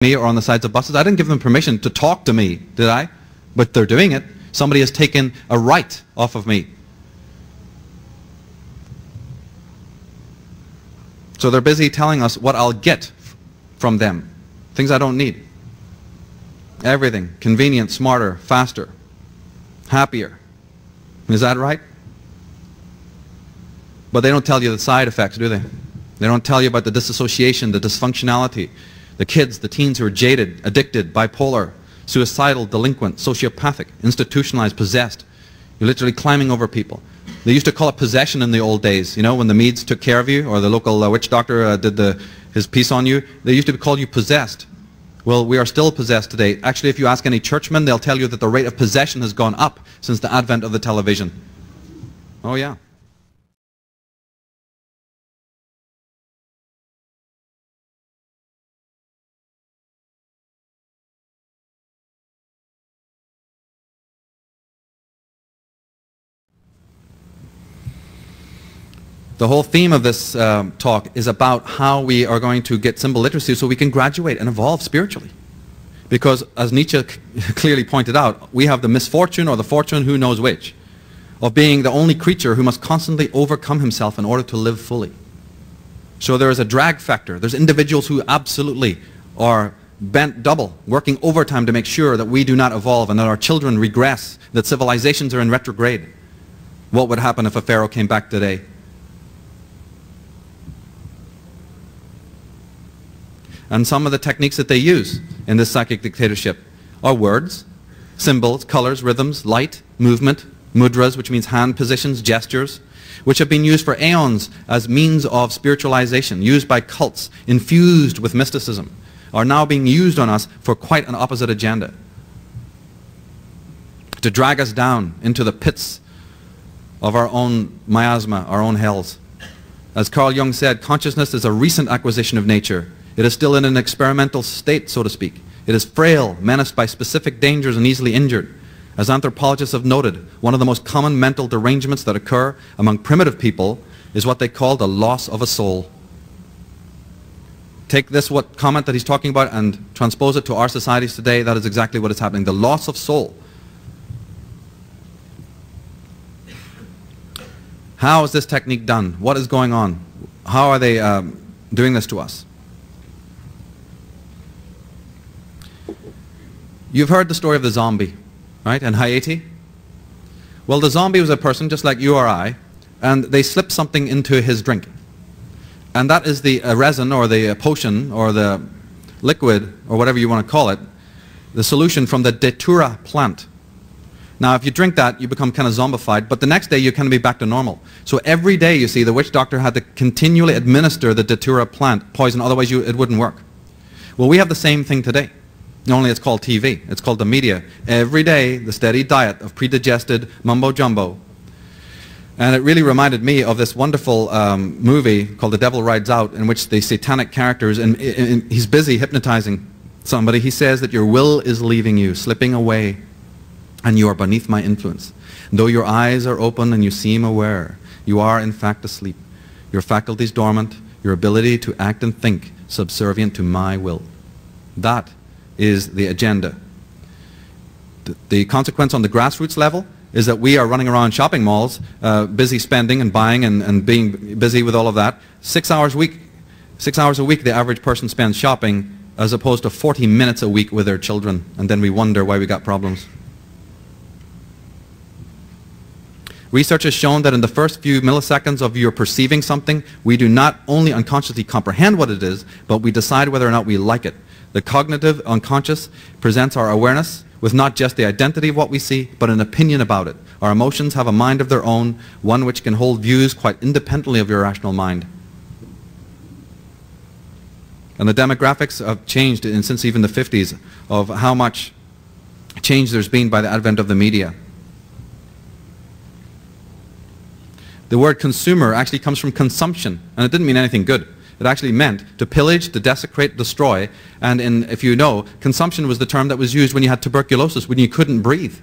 me or on the sides of buses. I didn't give them permission to talk to me, did I? But they're doing it. Somebody has taken a right off of me. So they're busy telling us what I'll get from them. Things I don't need. Everything. Convenient, smarter, faster, happier. Is that right? But they don't tell you the side effects, do they? They don't tell you about the disassociation, the dysfunctionality. The kids, the teens who are jaded, addicted, bipolar, suicidal, delinquent, sociopathic, institutionalized, possessed. You're literally climbing over people. They used to call it possession in the old days, you know, when the Meads took care of you, or the local witch doctor did his piece on you. They used to call you possessed. Well, we are still possessed today. Actually, if you ask any churchmen, they'll tell you that the rate of possession has gone up since the advent of the television. Oh yeah. The whole theme of this talk is about how we are going to get symbol literacy so we can graduate and evolve spiritually. Because, as Nietzsche clearly pointed out, we have the misfortune, or the fortune, who knows which, of being the only creature who must constantly overcome himself in order to live fully. So there is a drag factor. There's individuals who absolutely are bent double, working overtime to make sure that we do not evolve and that our children regress, that civilizations are in retrograde. What would happen if a pharaoh came back today? And some of the techniques that they use in this psychic dictatorship are words, symbols, colors, rhythms, light, movement, mudras, which means hand positions, gestures, which have been used for aeons as means of spiritualization, used by cults, infused with mysticism, are now being used on us for quite an opposite agenda. To drag us down into the pits of our own miasma, our own hells. As Carl Jung said, consciousness is a recent acquisition of nature. It is still in an experimental state, so to speak. It is frail, menaced by specific dangers and easily injured. As anthropologists have noted, one of the most common mental derangements that occur among primitive people is what they call the loss of a soul. Take this comment that he's talking about and transpose it to our societies today. That is exactly what is happening. The loss of soul. How is this technique done? What is going on? How are they doing this to us? You've heard the story of the zombie, right, in Haiti? Well, the zombie was a person just like you or I, and they slipped something into his drink. And that is the resin or the potion or the liquid or whatever you want to call it, the solution from the datura plant. Now, if you drink that, you become kind of zombified, but the next day you kind of be back to normal. So every day, you see, the witch doctor had to continually administer the datura plant poison, otherwise it wouldn't work. Well, we have the same thing today. Only it's called TV. It's called the media. Every day, the steady diet of predigested mumbo-jumbo. And it really reminded me of this wonderful movie called The Devil Rides Out, in which the satanic characters, and he's busy hypnotizing somebody. He says that your will is leaving you, slipping away, and you are beneath my influence. Though your eyes are open and you seem aware, you are in fact asleep. Your faculties dormant, your ability to act and think subservient to my will. That is the agenda. The consequence on the grassroots level is that we are running around shopping malls, busy spending and buying and being busy with all of that. 6 hours a week. 6 hours a week the average person spends shopping, as opposed to 40 minutes a week with their children, and then we wonder why we got problems. Research has shown that in the first few milliseconds of your perceiving something, we do not only unconsciously comprehend what it is, but we decide whether or not we like it. The cognitive unconscious presents our awareness with not just the identity of what we see, but an opinion about it. Our emotions have a mind of their own, one which can hold views quite independently of your rational mind. And the demographics have changed since even the 50s of how much change there's been by the advent of the media. The word consumer actually comes from consumption, and it didn't mean anything good. It actually meant to pillage, to desecrate, destroy, and if you know, consumption was the term that was used when you had tuberculosis, when you couldn't breathe,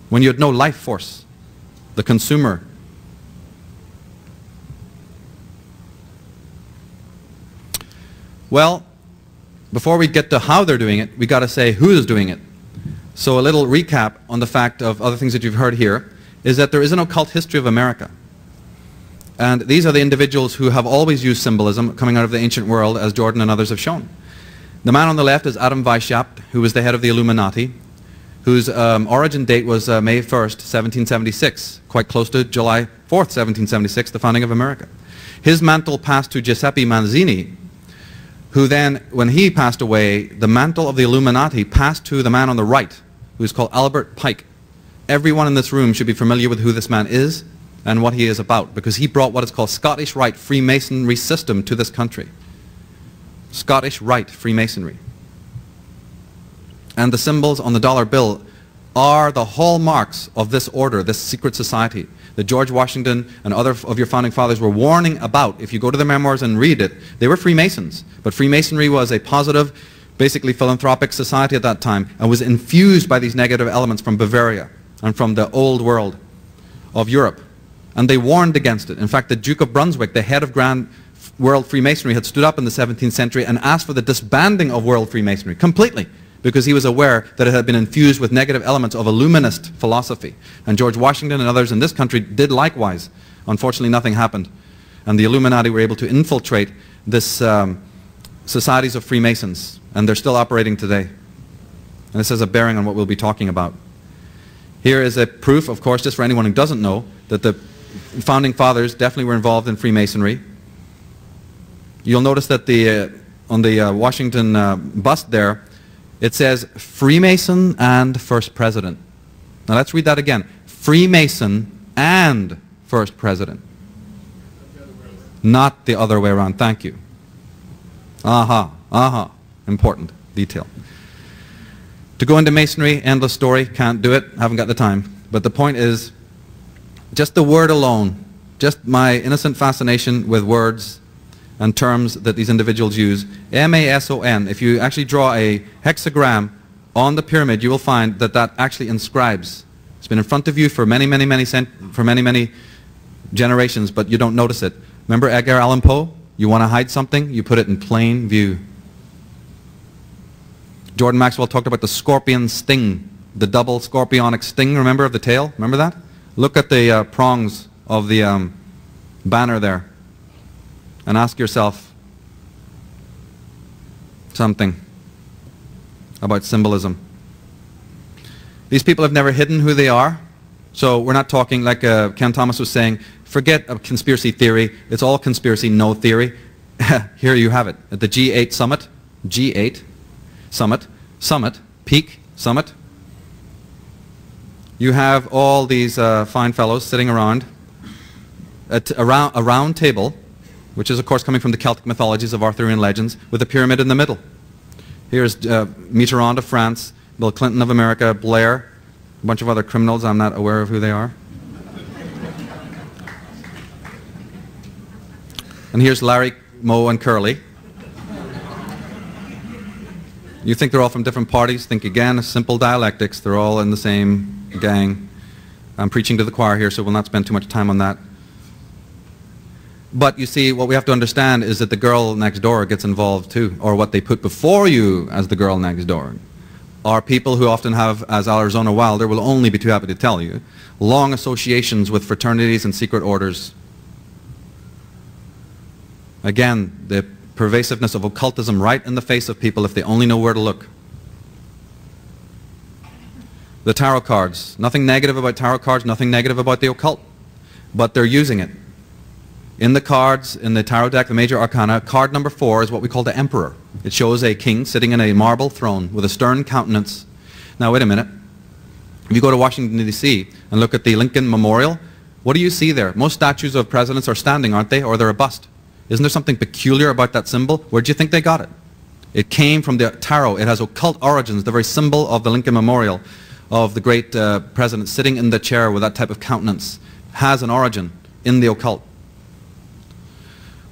when you had no life force. The consumer. Well, before we get to how they're doing it, we got to say who is doing it. So a little recap on the fact of other things that you've heard here is that there is an occult history of America. And these are the individuals who have always used symbolism coming out of the ancient world, as Jordan and others have shown. The man on the left is Adam Weishaupt, who was the head of the Illuminati, whose origin date was May 1st, 1776, quite close to July 4th, 1776, the founding of America. His mantle passed to Giuseppe Mazzini, who then, when he passed away, the mantle of the Illuminati passed to the man on the right, who's called Albert Pike. Everyone in this room should be familiar with who this man is and what he is about, because he brought what is called Scottish Rite Freemasonry system to this country. Scottish Rite Freemasonry. And the symbols on the dollar bill are the hallmarks of this order, this secret society that George Washington and other of your founding fathers were warning about. If you go to the memoirs and read it, they were Freemasons. But Freemasonry was a positive, basically philanthropic society at that time, and was infused by these negative elements from Bavaria and from the old world of Europe. And they warned against it. In fact, the Duke of Brunswick, the head of Grand World Freemasonry, had stood up in the 17th century and asked for the disbanding of World Freemasonry completely, because he was aware that it had been infused with negative elements of Illuminist philosophy. And George Washington and others in this country did likewise. Unfortunately, nothing happened. And the Illuminati were able to infiltrate this societies of Freemasons, and they're still operating today. And this has a bearing on what we'll be talking about. Here is a proof, of course, just for anyone who doesn't know, that the founding fathers definitely were involved in Freemasonry. You'll notice that on the Washington bust there, it says Freemason and First President. Now let's read that again. Freemason and First President. Not the other way around. Thank you. Important detail. To go into Masonry, endless story, can't do it, haven't got the time. But the point is, just the word alone, just my innocent fascination with words and terms that these individuals use. M-A-S-O-N. If you actually draw a hexagram on the pyramid, you will find that that actually inscribes. It's been in front of you for many generations, but you don't notice it. Remember Edgar Allan Poe? You want to hide something, you put it in plain view. Jordan Maxwell talked about the scorpion sting, the double scorpionic sting, remember, of the tail? Remember that? Look at the prongs of the banner there and ask yourself something about symbolism. These people have never hidden who they are, so we're not talking like Ken Thomas was saying, forget a conspiracy theory, it's all conspiracy, no theory. Here you have it, at the G8 summit, G8 summit, peak, summit. You have all these fine fellows sitting around at a round table, which is of course coming from the Celtic mythologies of Arthurian legends, with a pyramid in the middle. Here's Mitterrand of France, Bill Clinton of America, Blair, a bunch of other criminals, I'm not aware of who they are. And here's Larry, Moe, and Curly. You think they're all from different parties? Think again, simple dialectics. They're all in the same gang. I'm preaching to the choir here, so we'll not spend too much time on that. But you see, what we have to understand is that the girl next door gets involved too, or what they put before you as the girl next door. Are people who often have, as Arizona Wilder will only be too happy to tell you, long associations with fraternities and secret orders. Again, the pervasiveness of occultism right in the face of people if they only know where to look. The tarot cards. Nothing negative about tarot cards, nothing negative about the occult. But they're using it. In the cards, in the tarot deck, the major arcana, card number 4 is what we call the Emperor. It shows a king sitting in a marble throne with a stern countenance. Now wait a minute. If you go to Washington, D.C. and look at the Lincoln Memorial, what do you see there? Most statues of presidents are standing, aren't they? Or they're a bust. Isn't there something peculiar about that symbol? Where do you think they got it? It came from the tarot. It has occult origins. The very symbol of the Lincoln Memorial of the great president sitting in the chair with that type of countenance has an origin in the occult.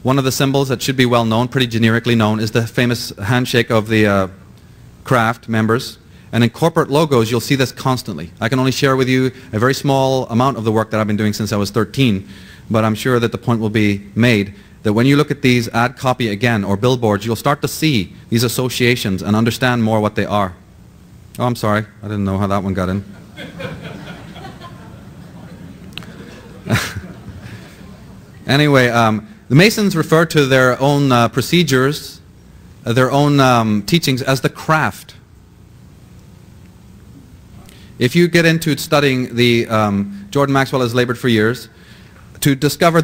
One of the symbols that should be well known, pretty generically known, is the famous handshake of the craft members. And in corporate logos, you'll see this constantly. I can only share with you a very small amount of the work that I've been doing since I was 13, but I'm sure that the point will be made. that when you look at these add copy again or billboards, you'll start to see these associations and understand more what they are. Oh, I'm sorry. I didn't know how that one got in. Anyway, the Masons refer to their own procedures, their own teachings as the craft. If you get into studying the, Jordan Maxwell has labored for years to discover